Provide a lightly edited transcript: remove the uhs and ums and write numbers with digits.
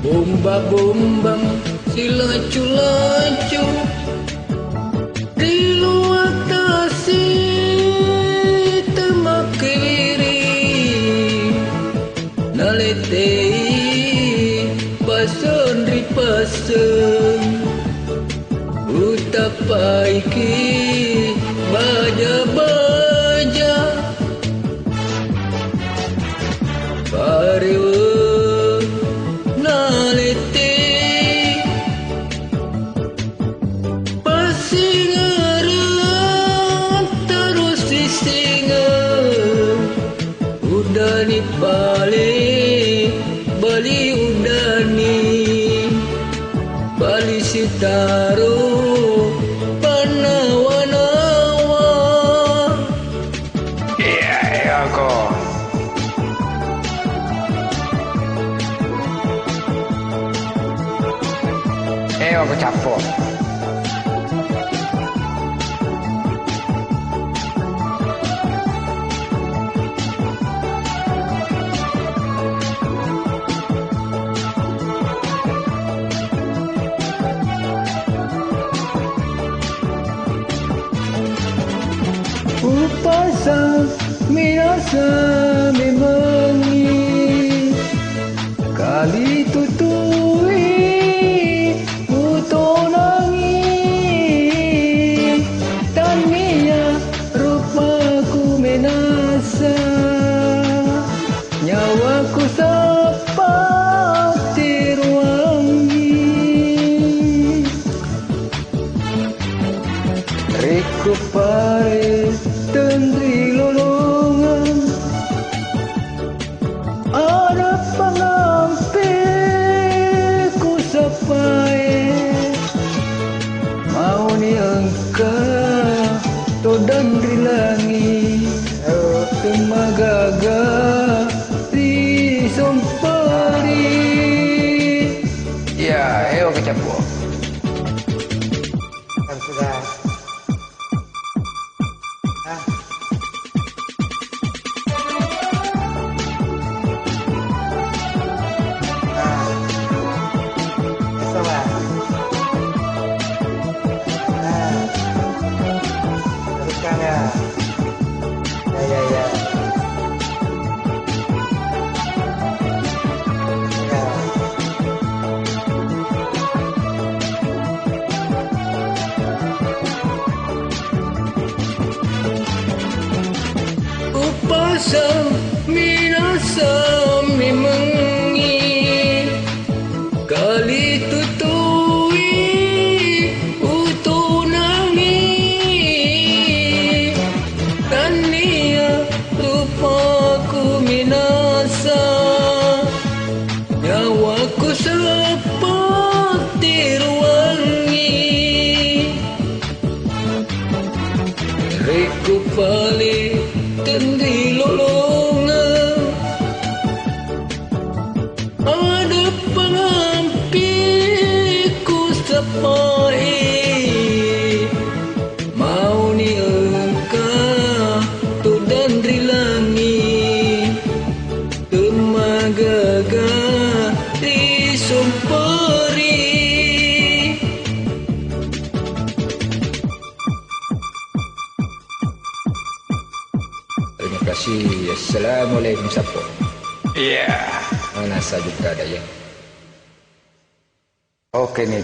Bomba-bombang si lacu-lacu di luar tasik temakiri naletei pasondri paseng utapaiki baja-baja parewa nalete pasingaran terus disinga udani Bali udani Bali Sitaro Panawa-nawa. Iya kok. Aku capok. Upasa minasa memangi kali tutui utonangi tania rupaku menasa nyawaku seperti ruangi riku pare tendri lolongan ada pengampiku sampai mau ni engkau to dandri langit temagaga di sompari. Ya, aku capok. Kan sudah. Upasa minasa memangi kali tutui utunangi tania rupaku minasa nyawaku seperti ruangi riku pali tendri lolongan ada pengampiku sampai mau ni engkau tu dandri langit temagaga di sompari. Terima kasih. Assalamualaikum sapo. Iya. Mana saja ada ya. Oke nih.